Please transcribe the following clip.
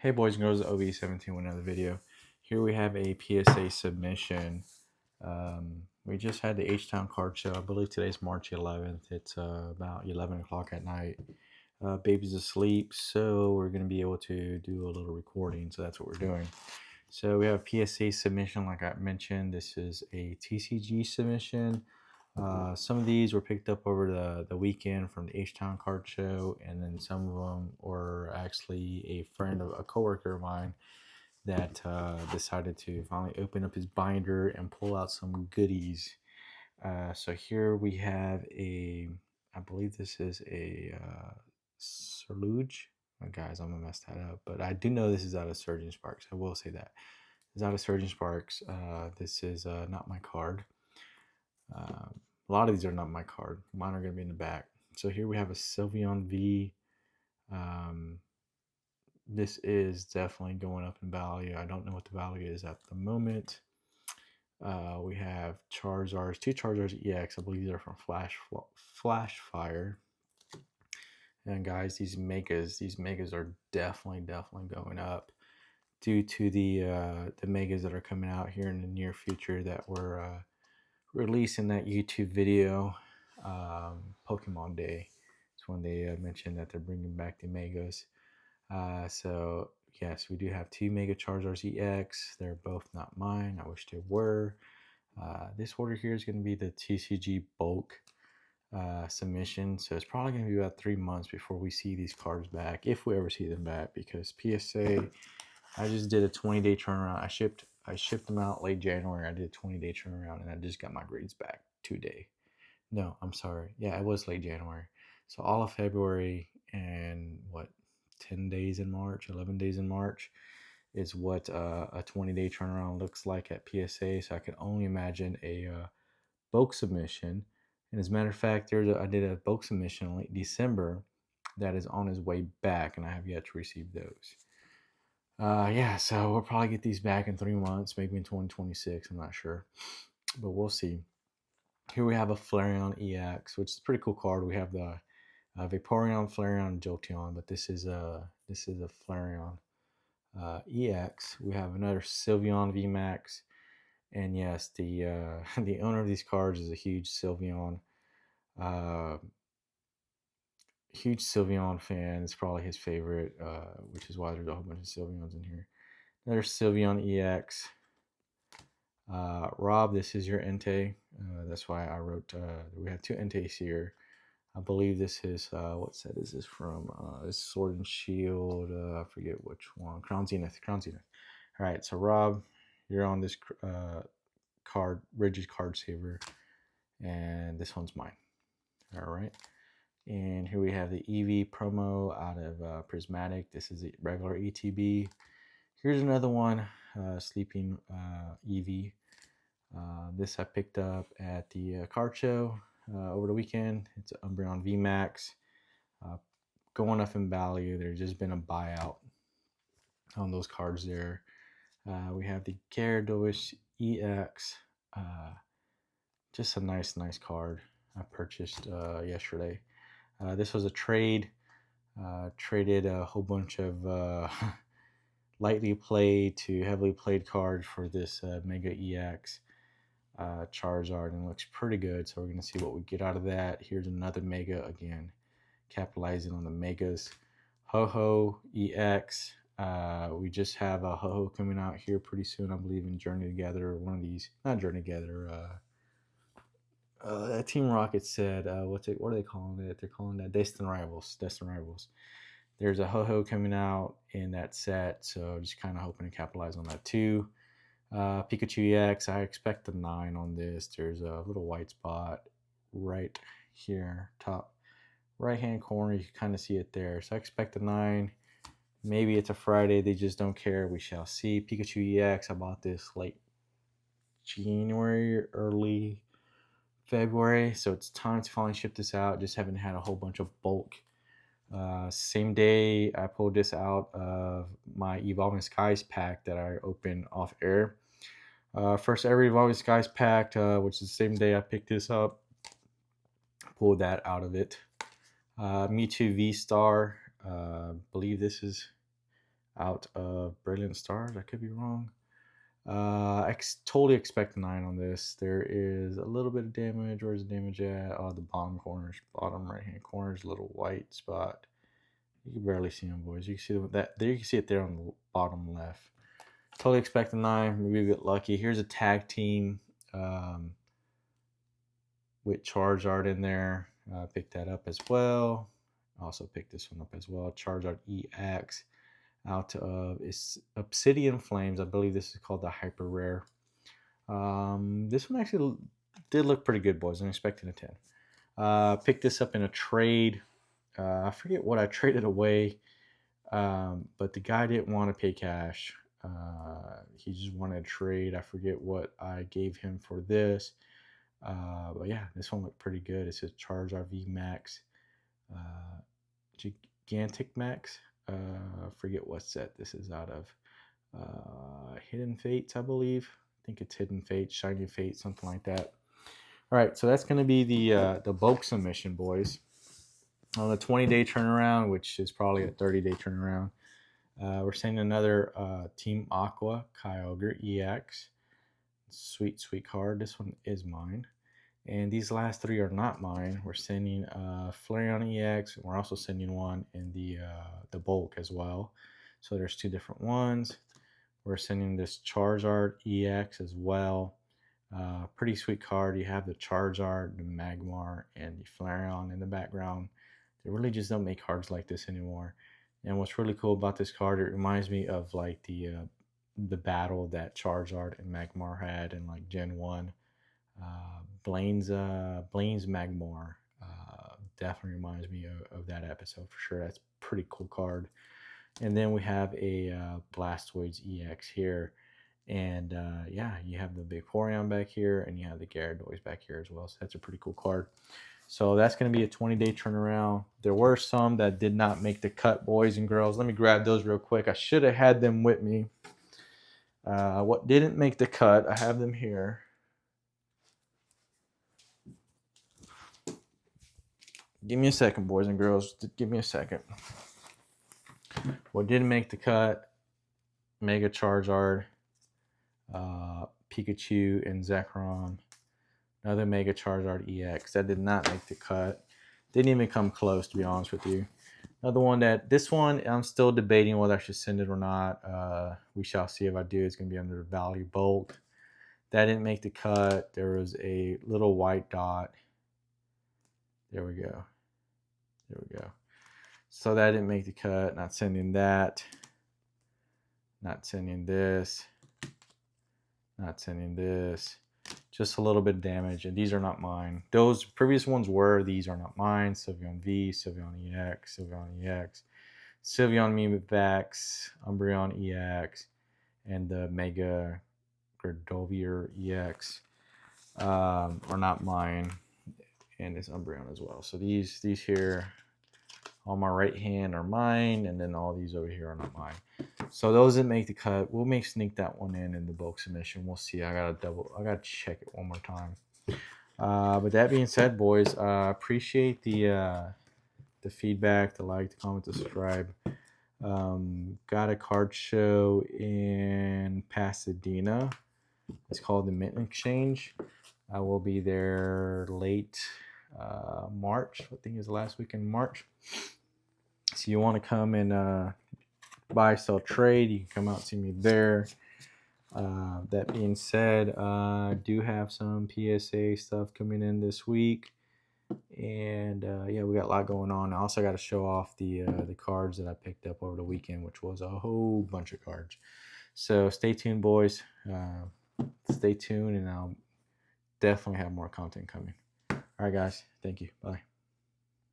Hey boys and girls, OB17 with another video. Here we have a PSA submission. We just had the H-Town card show. I believe today's March 11th. It's about 11 o'clock at night. Baby's asleep, so we're going to be able to do a little recording. So that's what we're doing. So we have a PSA submission, like I mentioned. This is a TCG submission. Some of these were picked up over the weekend from the H-Town card show, and then some of them were actually a friend of a coworker of mine that decided to finally open up his binder and pull out some goodies. So here we have I believe this is a Surluge. Oh, guys, I'm gonna mess that up, but I do know this is out of Surgeon Sparks. I will say that it's out of Surgeon Sparks. This is not my card. A lot of these are not my card. Mine are going to be in the back. So here we have a Sylveon V. This is definitely going up in value. I don't know what the value is at the moment. We have Charizards, two Charizards EX. I believe these are from Flash Fire. And guys, these megas are definitely going up due to the megas that are coming out here in the near future that were releasing that YouTube video. Pokemon Day. It's when they mentioned that they're bringing back the megas. So yes, we do have two Mega Charizards EX. They're both not mine. I wish they were. This order here is going to be the TCG bulk submission, so it's probably going to be about 3 months before we see these cards back, if we ever see them back, because PSA, I just did a 20-day turnaround. I shipped them out late January. I did a 20-day turnaround, and I just got my grades back today. No, I'm sorry. Yeah, it was late January. So all of February and 10 days in March, 11 days in March is what a 20-day turnaround looks like at PSA. So I can only imagine a bulk submission. And as a matter of fact, I did a bulk submission in late December that is on its way back, and I have yet to receive those. Yeah, so we'll probably get these back in 3 months, maybe in 2026. I'm not sure, but we'll see. Here we have a Flareon EX, which is a pretty cool card. We have the Vaporeon, Flareon, and Jolteon, but this is a Flareon EX. We have another Sylveon VMAX, and yes, the the owner of these cards is a huge Sylveon fan. It's probably his favorite, which is why there's a whole bunch of Sylveons in here. Another Sylveon EX. Rob, this is your Entei. That's why I wrote, we have two Enteis here. I believe this is, what set is this from? This Sword and Shield, I forget which one. Crown Zenith. All right, so Rob, you're on this rigid card saver, and this one's mine. All right. And here we have the EV promo out of Prismatic. This is a regular ETB. Here's another one, Sleeping EV. This I picked up at the card show over the weekend. It's an Umbreon VMAX. Going up in value. There's just been a buyout on those cards there. We have the Gyarados EX. Just a nice card I purchased yesterday. This was a trade. Traded a whole bunch of lightly played to heavily played cards for this Mega EX Charizard, and it looks pretty good. So we're going to see what we get out of that. Here's another Mega again, capitalizing on the Megas. Ho-Ho EX. We just have a Ho-Ho coming out here pretty soon, I believe, in Journey Together. One of these, not Journey Together. Team Rocket said, what are they calling it? They're calling that Destined Rivals. There's a Ho-Ho coming out in that set, so just kind of hoping to capitalize on that too. Pikachu EX, I expect a 9 on this. There's a little white spot right here, top right hand corner. You can kind of see it there, so I expect a 9. Maybe it's a Friday, they just don't care. We shall see. Pikachu EX, I bought this late January, early February, so it's time to finally ship this out. Just haven't had a whole bunch of bulk. Same day I pulled this out of my Evolving Skies pack that I opened off air. First ever Evolving Skies pack, which is the same day I picked this up. Pulled that out of it. Mewtwo VStar. Believe this is out of Brilliant Stars. I could be wrong. Totally expect a 9 on this. There is a little bit of damage. Where's the damage at? Oh, the bottom corners, bottom right hand corners, little white spot. You can barely see them, boys. You can see that there. You can see it there on the bottom left. Totally expect a 9. Maybe a bit lucky. Here's a tag team with Charizard in there. Picked that up as well. Also picked this one up as well. Charizard EX out of Obsidian Flames. I believe this is called the Hyper Rare. This one actually did look pretty good, boys. I'm expecting a 10. Picked this up in a trade. I forget what I traded away, but the guy didn't want to pay cash. He just wanted to trade. I forget what I gave him for this. But yeah, this one looked pretty good. It says Charizard V Max, Gigantic Max. Forget what set this is out of. Hidden Fates, I believe. I think it's Hidden Fates, Shiny Fate, something like that. All right, so that's going to be the bulk submission, boys. On the 20-day turnaround, which is probably a 30-day turnaround, we're sending another Team Aqua Kyorge EX. Sweet, sweet card. This one is mine. And these last 3 are not mine. We're sending Flareon EX. We're also sending one in the bulk as well. So there's 2 different ones. We're sending this Charizard EX as well. Pretty sweet card. You have the Charizard, the Magmar, and the Flareon in the background. They really just don't make cards like this anymore. And what's really cool about this card, it reminds me of like the battle that Charizard and Magmar had in like Gen 1. Blaine's Magmar definitely reminds me of that episode for sure. That's a pretty cool card. And then we have a Blastoise EX here. And yeah, you have the Vaporeon back here, and you have the Gyarados back here as well. So that's a pretty cool card. So that's going to be a 20-day turnaround. There were some that did not make the cut, boys and girls. Let me grab those real quick. I should have had them with me. What didn't make the cut, I have them here. Give me a second, boys and girls. Give me a second. What didn't make the cut, Mega Charizard, Pikachu, and Zekrom. Another Mega Charizard EX. That did not make the cut. Didn't even come close, to be honest with you. Another one this one, I'm still debating whether I should send it or not. We shall see if I do. It's going to be under the value bulk. That didn't make the cut. There was a little white dot. There we go. There we go. So that didn't make the cut. Not sending that. Not sending this. Not sending this. Just a little bit of damage, and these are not mine. Those previous ones were. These are not mine. Sylveon V, Sylveon EX, Sylveon EX, Sylveon Mimivax, Umbreon EX, and the Mega Gradovier EX are not mine, and this Umbreon as well. So these here on my right hand are mine, and then all these over here are not mine. So those that make the cut, we'll sneak that one in the bulk submission. We'll see. I gotta check it one more time. But that being said, boys, appreciate the feedback, the like, the comment, the subscribe. Got a card show in Pasadena. It's called the Mint Exchange. I will be there late March. I think it's the last week in March. So you want to come and buy, sell, trade, you can come out and see me there. That being said, I do have some PSA stuff coming in this week. And yeah, we got a lot going on. I also got to show off the cards that I picked up over the weekend, which was a whole bunch of cards. So stay tuned, boys. Stay tuned, and I'll definitely have more content coming. All right, guys. Thank you. Bye.